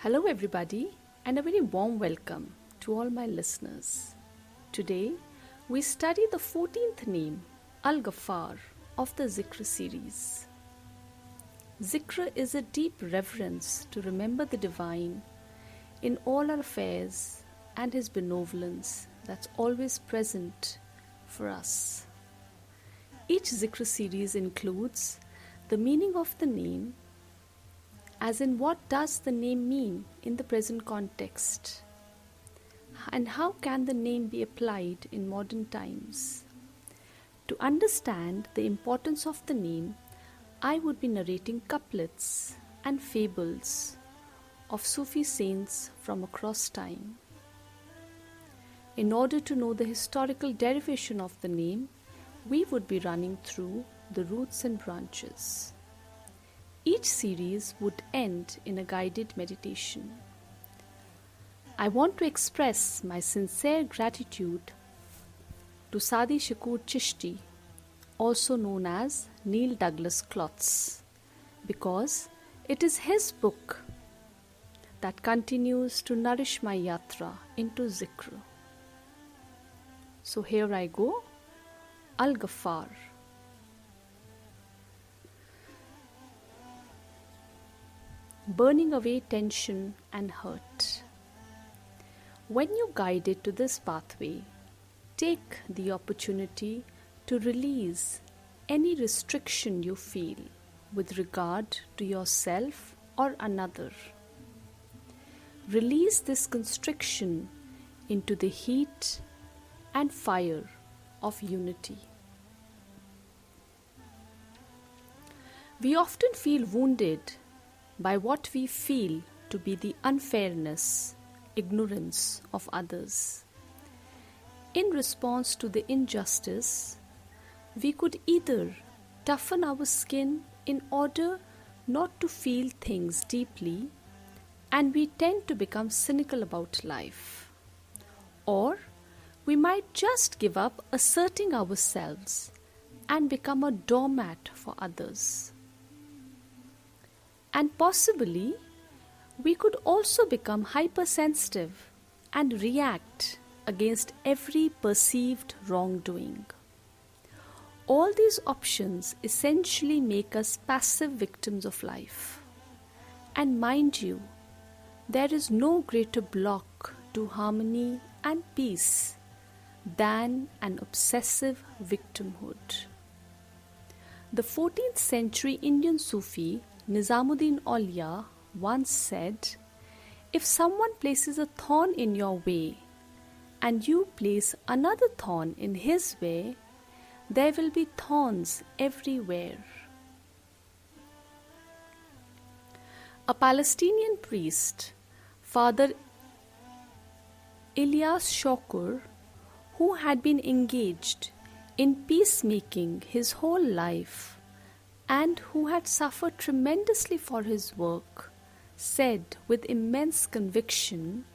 Hello, everybody, and a very warm welcome to all my listeners. Today, we study the 14th name, Al-Gaffar, of the Zikr series. Zikr is a deep reverence to remember the divine in all our affairs and His benevolence that's always present for us. Each Zikr series includes the meaning of the name, as in what does the name mean in the present context, and how can the name be applied in modern times. To understand the importance of the name, I would be narrating couplets and fables of Sufi saints from across time. In order to know the historical derivation of the name, we would be running through the roots and branches. Each series would end in a guided meditation. I want to express my sincere gratitude to Sadi Shakur Chishti, also known as Neil Douglas Klotz, because it is his book that continues to nourish my yatra into Zikr. So here I go, Al-Gaffar. Burning away tension and hurt. When you guided to this pathway, take the opportunity to release any restriction you feel with regard to yourself or another. Release this constriction into the heat and fire of unity. We often feel wounded by what we feel to be the unfairness, ignorance of others. In response to the injustice, we could either toughen our skin in order not to feel things deeply, and we tend to become cynical about life, or we might just give up asserting ourselves and become a doormat for others. And possibly, we could also become hypersensitive and react against every perceived wrongdoing. All these options essentially make us passive victims of life. And mind you, there is no greater block to harmony and peace than an obsessive victimhood. The 14th century Indian Sufi Nizamuddin Aulia once said, "If someone places a thorn in your way and you place another thorn in his way, there will be thorns everywhere." A Palestinian priest, Father Ilyas Shokur, who had been engaged in peacemaking his whole life and who had suffered tremendously for his work, said with immense conviction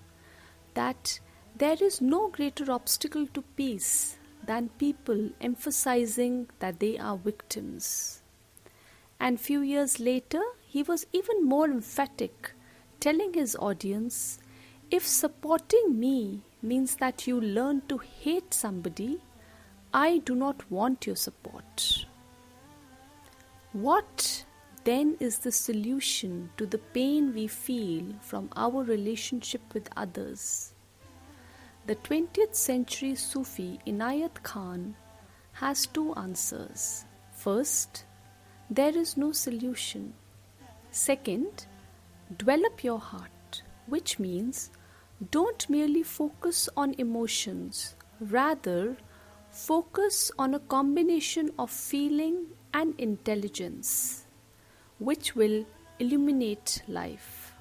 that there is no greater obstacle to peace than people emphasizing that they are victims. And few years later, he was even more emphatic, telling his audience, "If supporting me means that you learn to hate somebody, I do not want your support." What then is the solution to the pain we feel from our relationship with others? The 20th century Sufi Inayat Khan has two answers. First, there is no solution. Second, develop your heart, which means don't merely focus on emotions, rather focus on a combination of feeling and intelligence, which will illuminate life.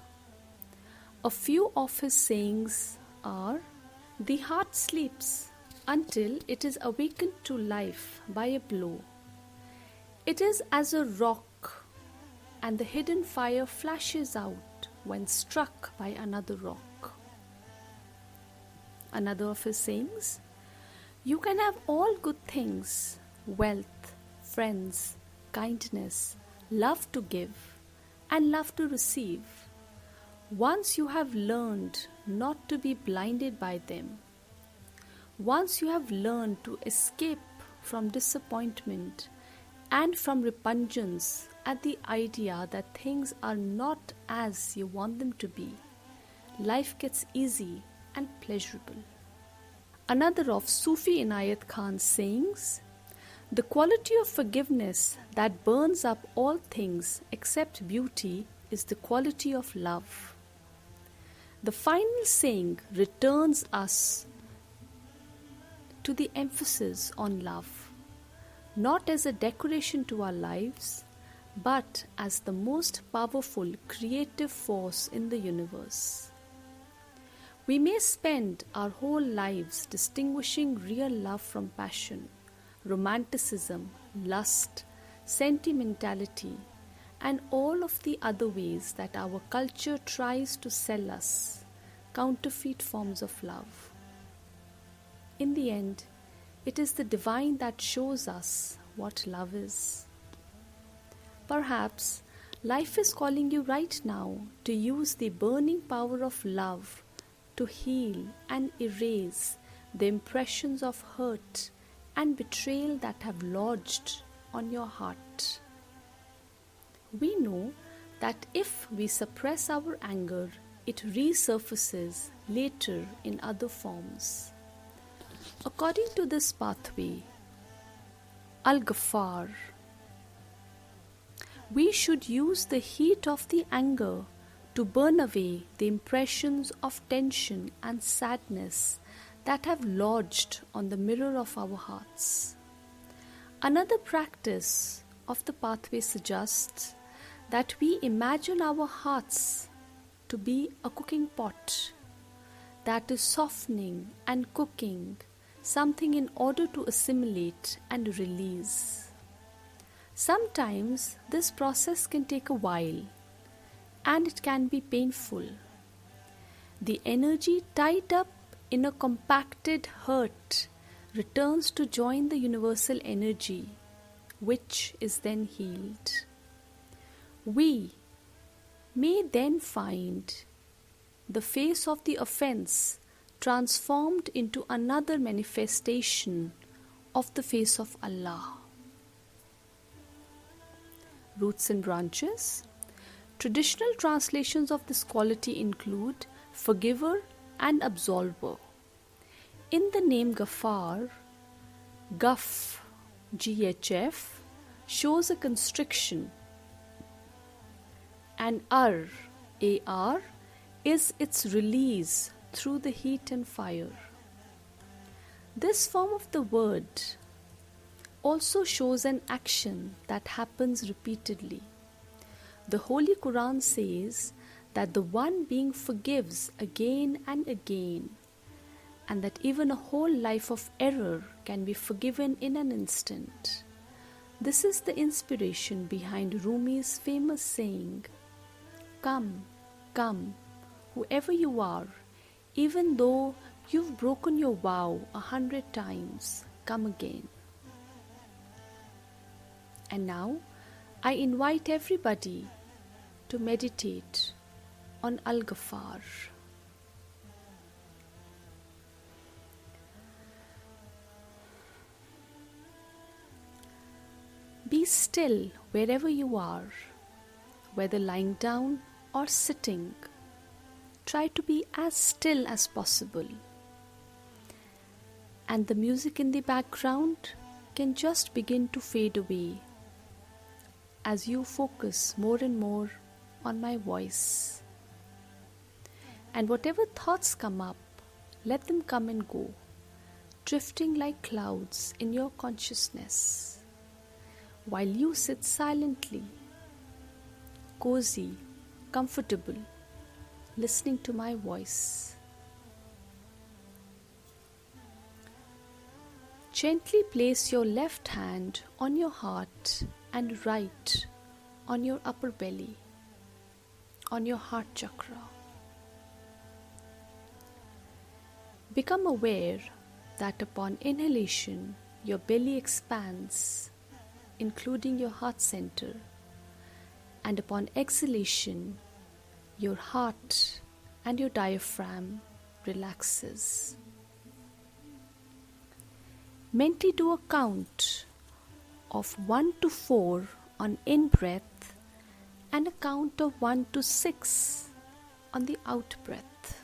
A few of his sayings are, "The heart sleeps until it is awakened to life by a blow. It is as a rock, and the hidden fire flashes out when struck by another rock." Another of his sayings, "You can have all good things, wealth, friends, kindness, love to give, and love to receive. Once you have learned not to be blinded by them, once you have learned to escape from disappointment and from repugnance at the idea that things are not as you want them to be, life gets easy and pleasurable. Another of Sufi Inayat Khan's sayings, "The quality of forgiveness that burns up all things except beauty is the quality of love." The final saying returns us to the emphasis on love, not as a decoration to our lives, but as the most powerful creative force in the universe. We may spend our whole lives distinguishing real love from passion, romanticism, lust, sentimentality, and all of the other ways that our culture tries to sell us counterfeit forms of love. In the end, it is the divine that shows us what love is. Perhaps life is calling you right now to use the burning power of love to heal and erase the impressions of hurt and betrayal that have lodged on your heart. We know that if we suppress our anger, it resurfaces later in other forms. According to this pathway, Al-Gaffar, we should use the heat of the anger to burn away the impressions of tension and sadness that have lodged on the mirror of our hearts. Another practice of the pathway suggests that we imagine our hearts to be a cooking pot that is softening and cooking something in order to assimilate and release. Sometimes this process can take a while, and it can be painful. The energy tied up in a compacted hurt returns to join the universal energy, which is then healed. We may then find the face of the offense transformed into another manifestation of the face of Allah. Roots and branches. Traditional translations of this quality include forgiver and absolver. In the name Ghaffar, Ghaff, GHF, shows a constriction, and AR, is its release through the heat and fire. This form of the word also shows an action that happens repeatedly. The Holy Quran says that the one being forgives again and again, and that even a whole life of error can be forgiven in an instant. This is the inspiration behind Rumi's famous saying, "Come, come, whoever you are, even though you've broken your vow 100 times, come again." And now, I invite everybody to meditate on Al-Gaffar. Be still wherever you are, whether lying down or sitting. Try to be as still as possible. And the music in the background can just begin to fade away as you focus more and more on my voice. And whatever thoughts come up, let them come and go, drifting like clouds in your consciousness, while you sit silently, cozy, comfortable, listening to my voice. Gently place your left hand on your heart and right on your upper belly, on your heart chakra. Become aware that upon inhalation, your belly expands, including your heart center, and upon exhalation, your heart and your diaphragm relaxes. Mentally do a count of 1 to 4 on in-breath and a count of 1 to 6 on the out-breath.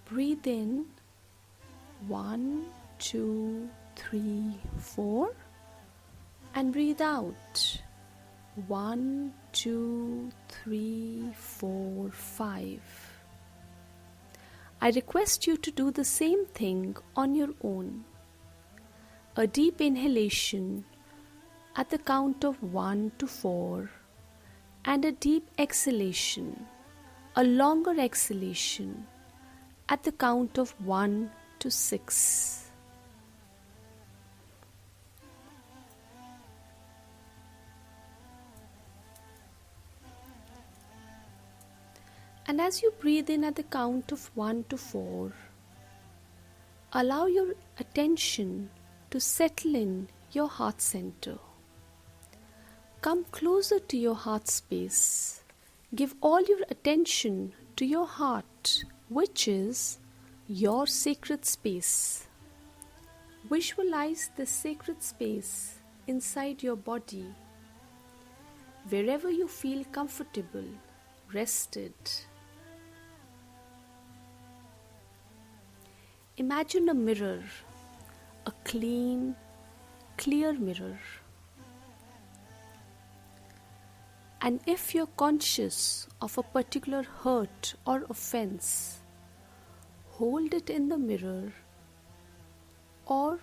Breathe in 1, 2, 3, 4 and breathe out 1, 2, 3, 4, 5. I request you to do the same thing on your own. A deep inhalation at the count of 1 to 4 and a deep exhalation, a longer exhalation at the count of 1 to 6. And as you breathe in at the count of 1 to 4, allow your attention to settle in your heart center. Come closer to your heart space. Give all your attention to your heart, which is your sacred space. Visualize this sacred space inside your body, wherever you feel comfortable, rested. Imagine a mirror, a clean, clear mirror. And if you're conscious of a particular hurt or offense, hold it in the mirror, or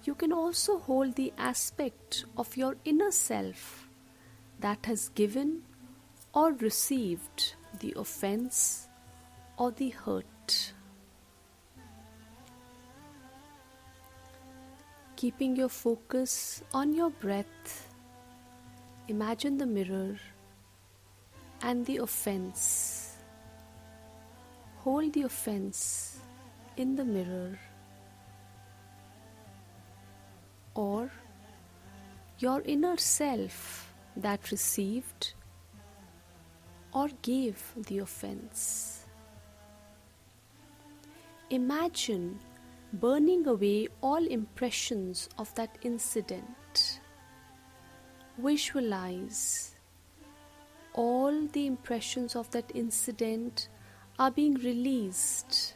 you can also hold the aspect of your inner self that has given or received the offense or the hurt. Keeping your focus on your breath, imagine the mirror and the offense. Hold the offense in the mirror, or your inner self that received or gave the offense. Imagine burning away all impressions of that incident. Visualize all the impressions of that incident are being released,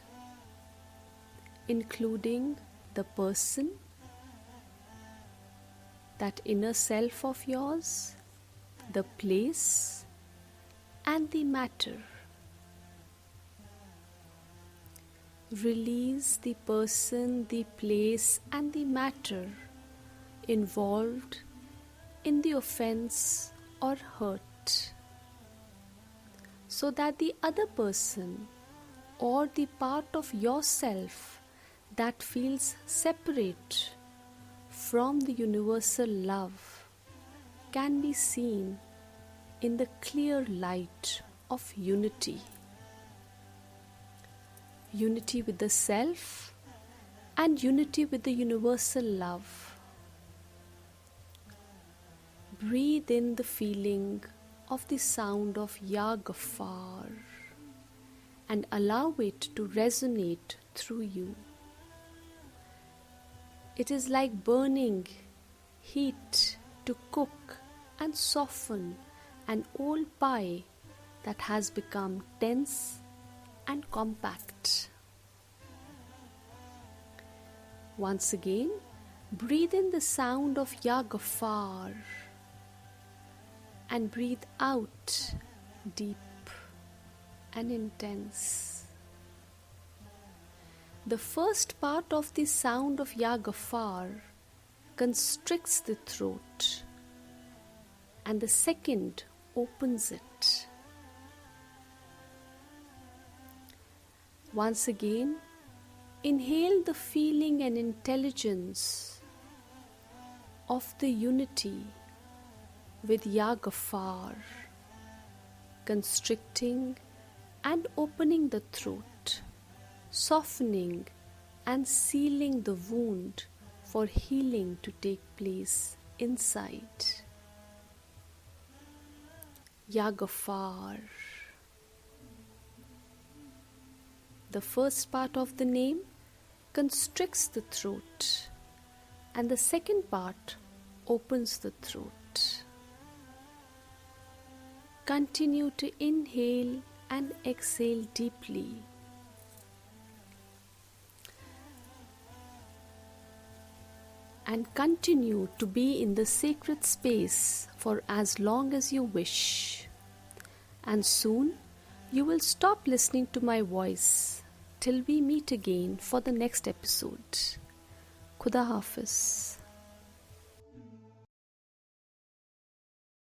including the person, that inner self of yours, the place, and the matter. Release the person, the place, and the matter involved in the offense or hurt, so that the other person or the part of yourself that feels separate from the universal love can be seen in the clear light of unity. Unity with the self and unity with the universal love. Breathe in the feeling of the sound of Al-Gaffar and allow it to resonate through you. It is like burning heat to cook and soften an old pie that has become tense and compact. Once again, breathe in the sound of Al-Gaffar and breathe out deep and intense. The first part of the sound of Al-Gaffar constricts the throat, and the second opens it. Once again, inhale the feeling and intelligence of the unity with Al-Gaffar, constricting and opening the throat, softening and sealing the wound for healing to take place inside. Ya Gaffar. The first part of the name constricts the throat, and the second part opens the throat. Continue to inhale and exhale deeply. And continue to be in the sacred space for as long as you wish. And soon you will stop listening to my voice till we meet again for the next episode. Khuda Hafiz.